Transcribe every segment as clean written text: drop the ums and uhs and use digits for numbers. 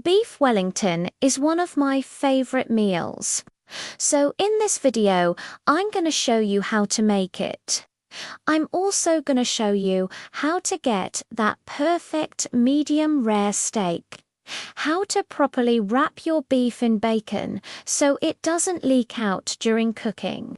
Beef Wellington is one of my favorite meals. So in this video, I'm going to show you how to make it. I'm also going to show you how to get that perfect medium rare steak. How to properly wrap your beef in bacon so it doesn't leak out during cooking.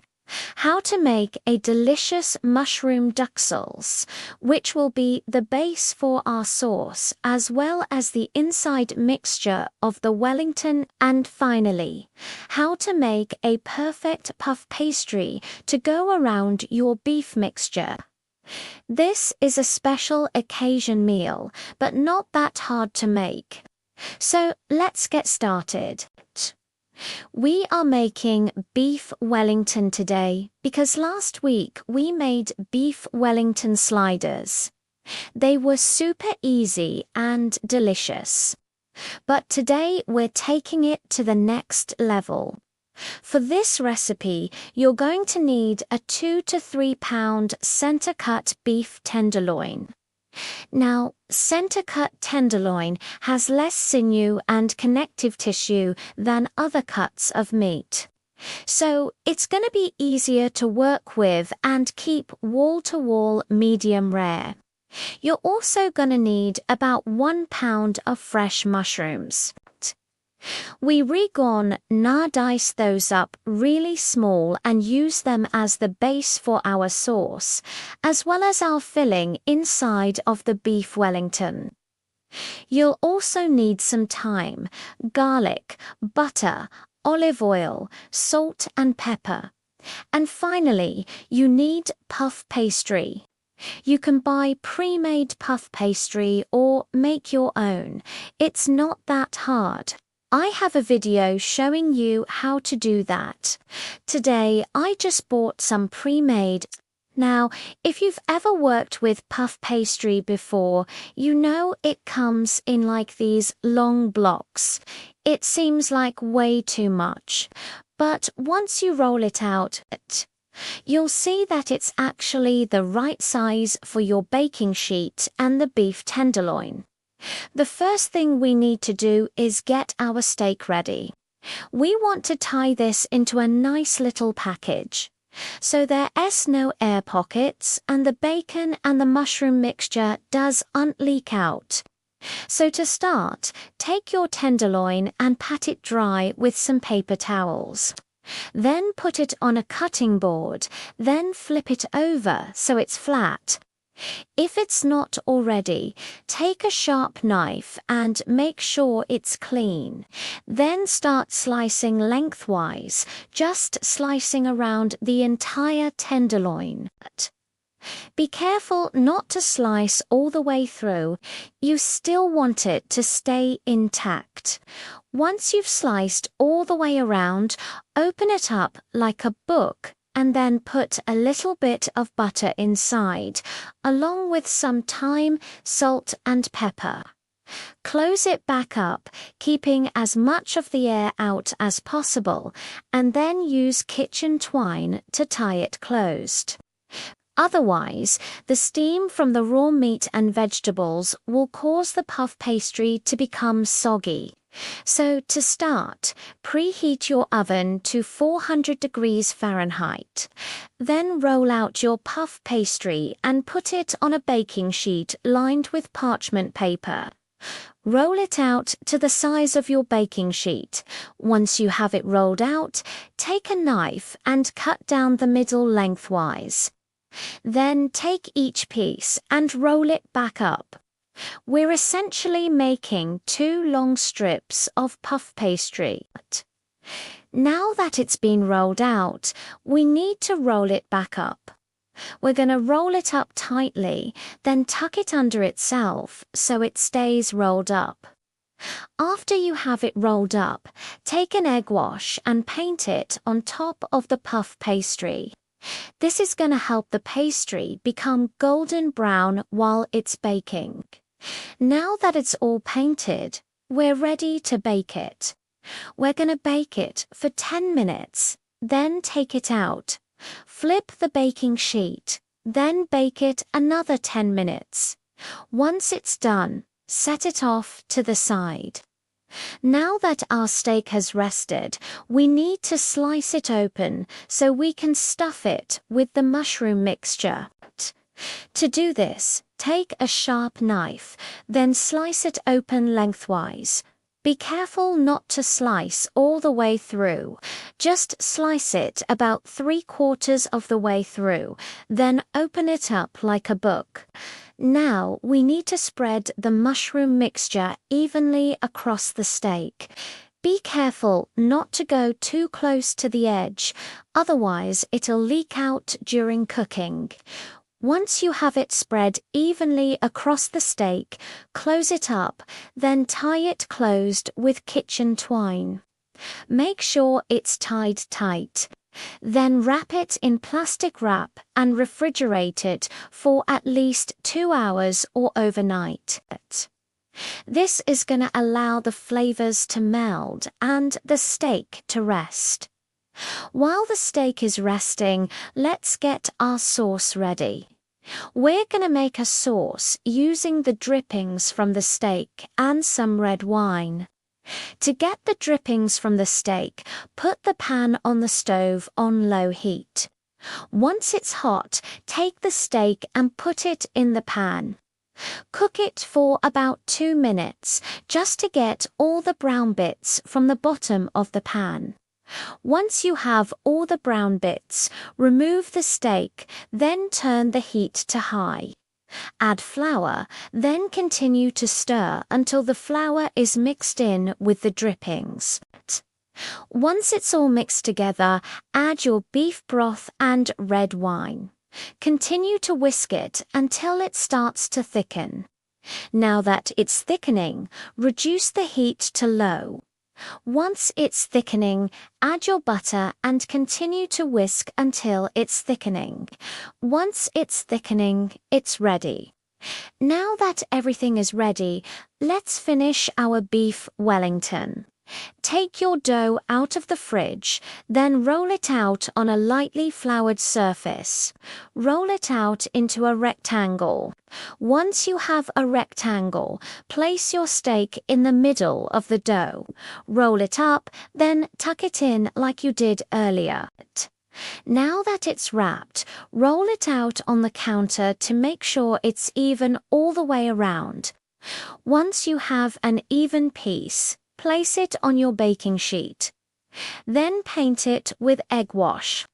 How to make a delicious mushroom duxelles, which will be the base for our sauce, as well as the inside mixture of the Wellington, and finally, how to make a perfect puff pastry to go around your beef mixture. This is a special occasion meal, but not that hard to make. So let's get started. We are making beef Wellington today because last week we made beef Wellington sliders. They were super easy and delicious. But today we're taking it to the next level. For this recipe, you're going to need a 2 to 3 pound center-cut beef tenderloin. Now, center-cut tenderloin has less sinew and connective tissue than other cuts of meat. So it's going to be easier to work with and keep wall-to-wall medium rare. You're also going to need about 1 pound of fresh mushrooms. We dice those up really small and use them as the base for our sauce, as well as our filling inside of the beef Wellington. You'll also need some thyme, garlic, butter, olive oil, salt and pepper. And finally, you need puff pastry. You can buy pre-made puff pastry or make your own. It's not that hard. I have a video showing you how to do that. Today, I just bought some pre-made. Now, if you've ever worked with puff pastry before, you know it comes in like these long blocks. It seems like way too much. But once you roll it out, you'll see that it's actually the right size for your baking sheet and the beef tenderloin. The first thing we need to do is get our steak ready. We want to tie this into a nice little package, so there's no air pockets and the bacon and the mushroom mixture doesn't leak out. So to start, take your tenderloin and pat it dry with some paper towels. Then put it on a cutting board, then flip it over so it's flat. If it's not already, take a sharp knife and make sure it's clean. Then start slicing lengthwise, just slicing around the entire tenderloin. Be careful not to slice all the way through. You still want it to stay intact. Once you've sliced all the way around, open it up like a book and then put a little bit of butter inside, along with some thyme, salt and pepper. Close it back up, keeping as much of the air out as possible, and then use kitchen twine to tie it closed. Otherwise, the steam from the raw meat and vegetables will cause the puff pastry to become soggy. So to start, preheat your oven to 400 degrees Fahrenheit. Then roll out your puff pastry and put it on a baking sheet lined with parchment paper. Roll it out to the size of your baking sheet. Once you have it rolled out, take a knife and cut down the middle lengthwise. Then take each piece and roll it back up. We're essentially making 2 long strips of puff pastry. Now that it's been rolled out, we need to roll it back up. We're going to roll it up tightly, then tuck it under itself so it stays rolled up. After you have it rolled up, take an egg wash and paint it on top of the puff pastry. This is going to help the pastry become golden brown while it's baking. Now that it's all painted, we're ready to bake it. We're going to bake it for 10 minutes, then take it out. Flip the baking sheet, then bake it another 10 minutes. Once it's done, set it off to the side. Now that our steak has rested, we need to slice it open so we can stuff it with the mushroom mixture. To do this, take a sharp knife, then slice it open lengthwise. Be careful not to slice all the way through. Just slice it about 3/4 of the way through, then open it up like a book. Now we need to spread the mushroom mixture evenly across the steak. Be careful not to go too close to the edge, otherwise it'll leak out during cooking. Once you have it spread evenly across the steak, close it up, then tie it closed with kitchen twine. Make sure it's tied tight. Then wrap it in plastic wrap and refrigerate it for at least 2 hours or overnight. This is going to allow the flavors to meld and the steak to rest. While the steak is resting, let's get our sauce ready. We're going to make a sauce using the drippings from the steak and some red wine. To get the drippings from the steak, put the pan on the stove on low heat. Once it's hot, take the steak and put it in the pan. Cook it for about 2 minutes, just to get all the brown bits from the bottom of the pan. Once you have all the brown bits, remove the steak, then turn the heat to high. Add flour, then continue to stir until the flour is mixed in with the drippings. Once it's all mixed together, add your beef broth and red wine. Continue to whisk it until it starts to thicken. Now that it's thickening, reduce the heat to low. Once it's thickening, add your butter and continue to whisk until it's thickening. Once it's thickening, it's ready. Now that everything is ready, let's finish our beef Wellington. Take your dough out of the fridge, then roll it out on a lightly floured surface. Roll it out into a rectangle. Once you have a rectangle, place your steak in the middle of the dough. Roll it up, then tuck it in like you did earlier. Now that it's wrapped, roll it out on the counter to make sure it's even all the way around. Once you have an even piece, place it on your baking sheet. Then paint it with egg wash.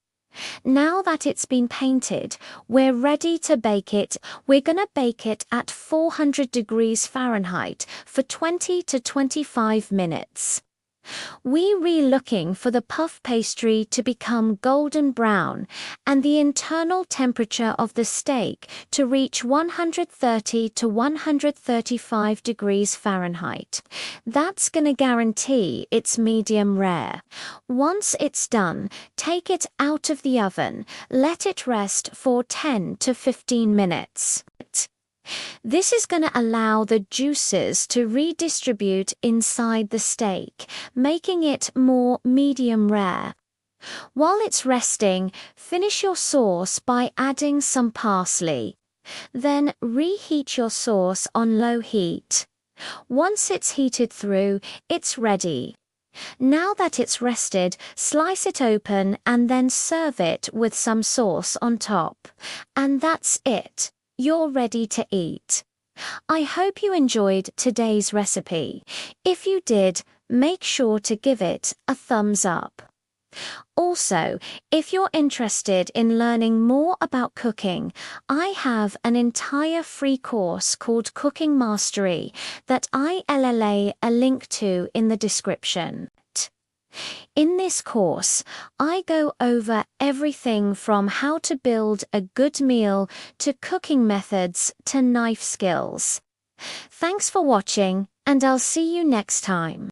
Now that it's been painted, we're ready to bake it. We're going to bake it at 400 degrees Fahrenheit for 20 to 25 minutes. We're looking for the puff pastry to become golden brown and the internal temperature of the steak to reach 130 to 135 degrees Fahrenheit. That's going to guarantee it's medium rare. Once it's done, take it out of the oven. Let it rest for 10 to 15 minutes. This is going to allow the juices to redistribute inside the steak, making it more medium rare. While it's resting, finish your sauce by adding some parsley. Then reheat your sauce on low heat. Once it's heated through, it's ready. Now that it's rested, slice it open and then serve it with some sauce on top. And that's it. You're ready to eat. I hope you enjoyed today's recipe. If you did, make sure to give it a thumbs up. Also, if you're interested in learning more about cooking, I have an entire free course called Cooking Mastery that I'll a link to in the description. In this course, I go over everything from how to build a good meal to cooking methods to knife skills. Thanks for watching, and I'll see you next time.